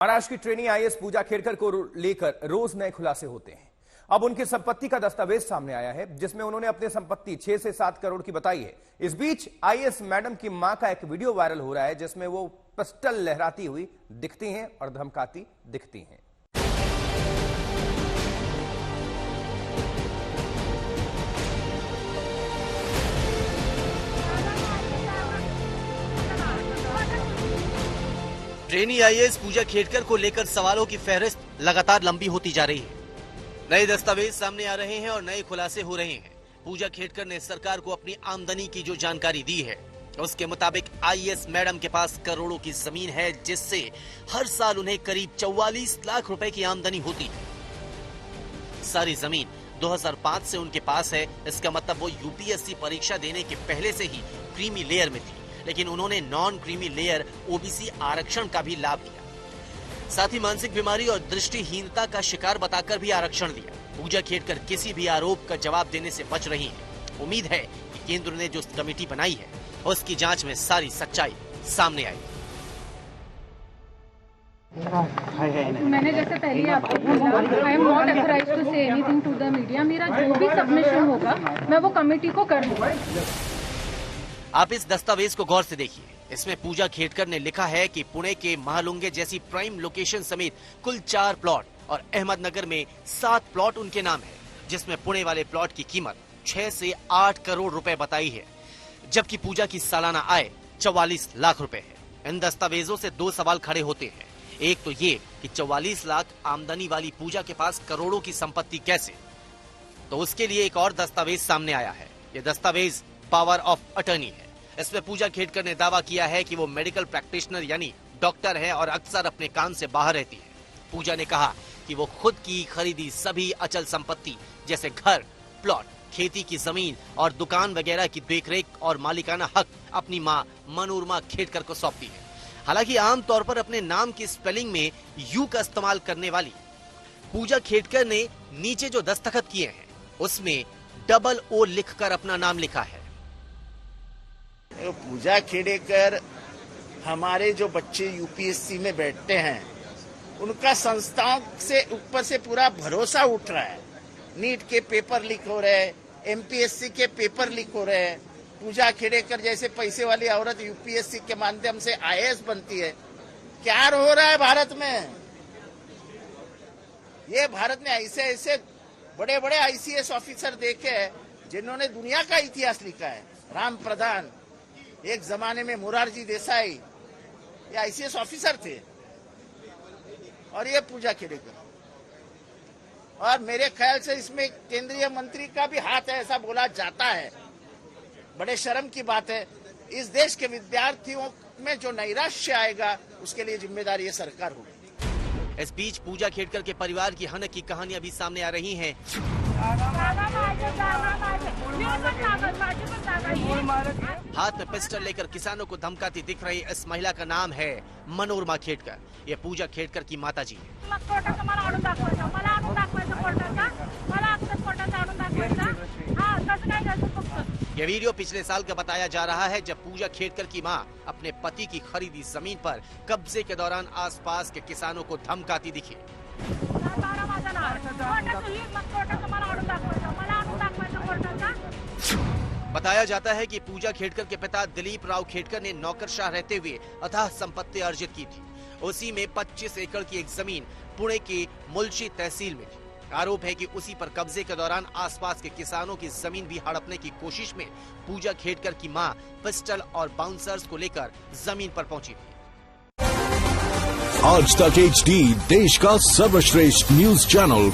महाराष्ट्र की trainee IAS पूजा खेड़कर को लेकर रोज नए खुलासे होते हैं। अब उनकी संपत्ति का दस्तावेज सामने आया है जिसमें उन्होंने अपनी संपत्ति 6 से 7 करोड़ की बताई है। इस बीच आईएएस मैडम की मां का एक वीडियो वायरल हो रहा है जिसमें वो पिस्टल लहराती हुई दिखती हैं और धमकाती दिखती हैं। ट्रेनी आईएएस पूजा खेड़कर को लेकर सवालों की फहरिस्त लगातार लंबी होती जा रही है। नए दस्तावेज सामने आ रहे हैं और नए खुलासे हो रहे हैं। पूजा खेड़कर ने सरकार को अपनी आमदनी की जो जानकारी दी है उसके मुताबिक आईएएस मैडम के पास करोड़ों की जमीन है जिससे हर साल उन्हें करीब 44 लाख रुपए की आमदनी होती है। सारी जमीन 2005 से उनके पास है। इसका मतलब वो यूपीएससी परीक्षा देने के पहले से ही क्रीमी लेयर में थी, लेकिन उन्होंने नॉन क्रीमी लेयर ओबीसी आरक्षण का भी लाभ लिया। साथ ही मानसिक बीमारी और दृष्टिहीनता का शिकार बताकर भी आरक्षण दिया। पूजा खेड़कर किसी भी आरोप का जवाब देने से बच रही हैं। उम्मीद है कि केंद्र ने जो कमेटी बनाई है उसकी जांच में सारी सच्चाई सामने आएगी। मैंने जैसे पहले आपको बोला, I am not authorized to say anything to the media. मेरा जो भी सबमिशन होगा मैं वो कमेटी को कर दूंगा। आप इस दस्तावेज को गौर से देखिए। इसमें पूजा खेड़कर ने लिखा है कि पुणे के महालुंगे जैसी प्राइम लोकेशन समेत कुल 4 प्लॉट और अहमदनगर में 7 प्लॉट उनके नाम है, जिसमें पुणे वाले प्लॉट की कीमत 6 से 8 करोड़ रुपए बताई है, जबकि पूजा की सालाना आय 44 लाख रुपए है। इन दस्तावेजों से 2 सवाल खड़े होते हैं। एक तो ये कि 44 लाख आमदनी वाली पूजा के पास करोड़ों की संपत्ति कैसे? तो उसके लिए एक और दस्तावेज सामने आया है। ये दस्तावेज पावर ऑफ अटर्नी है। इसमें पूजा खेड़कर ने दावा किया है कि वो मेडिकल प्रैक्टिशनर यानी डॉक्टर है और अक्सर अपने काम से बाहर रहती है। पूजा ने कहा कि वो खुद की खरीदी सभी अचल संपत्ति जैसे घर, प्लॉट, खेती की जमीन और दुकान वगैरह की देखरेख और मालिकाना हक अपनी मां मनोरमा खेड़कर को सौंपती है। हालांकि आमतौर पर अपने नाम की स्पेलिंग में यू का इस्तेमाल करने वाली पूजा खेड़कर ने नीचे जो दस्तखत किए हैं उसमें डबल ओ लिखकर अपना नाम लिखा है। पूजा खेड़कर हमारे जो बच्चे यूपीएससी में बैठते हैं उनका संस्थाओं से ऊपर से पूरा भरोसा उठ रहा है। नीट के पेपर लीक हो रहे हैं, एमपीएससी के पेपर लीक हो रहे हैं। पूजा खेड़कर जैसे पैसे वाली औरत यूपीएससी के माध्यम से आईएएस बनती है। क्या हो रहा है भारत में? ये भारत में ऐसे ऐसे बड़े बड़े आईसीएस ऑफिसर देखे हैं जिन्होंने दुनिया का इतिहास लिखा है। राम प्रधान, एक जमाने में मोरारजी देसाई, ये आईसीएस ऑफिसर थे, और ये पूजा खेड़कर। और मेरे ख्याल से इसमें केंद्रीय मंत्री का भी हाथ है, ऐसा बोला जाता है। बड़े शर्म की बात है। इस देश के विद्यार्थियों में जो नैराश्य आएगा उसके लिए जिम्मेदार ये सरकार होगी। इस बीच पूजा खेड़कर के परिवार की हनक की कहानियां भी सामने आ रही हैं। हाथ में पिस्टल लेकर किसानों को धमकाती दिख रही इस महिला का नाम है मनोरमा खेड़कर। ये पूजा खेड़कर की माताजी है। यह वीडियो पिछले साल का बताया जा रहा है जब पूजा खेड़कर की मां अपने पति की खरीदी जमीन पर कब्जे के दौरान आसपास के किसानों को धमकाती दिखी। बताया जाता है कि पूजा खेड़कर के पिता दिलीप राव खेड़कर ने नौकरशाह रहते हुए अथाह संपत्ति अर्जित की थी। उसी में 25 एकड़ की एक जमीन पुणे के मुल्शी तहसील में थी। आरोप है कि उसी पर कब्जे के दौरान आसपास के किसानों की जमीन भी हड़पने की कोशिश में पूजा खेड़कर की मां पिस्टल और बाउंसर्स को लेकर जमीन पर पहुंची थी। आज तक HD देश का सर्वश्रेष्ठ न्यूज चैनल।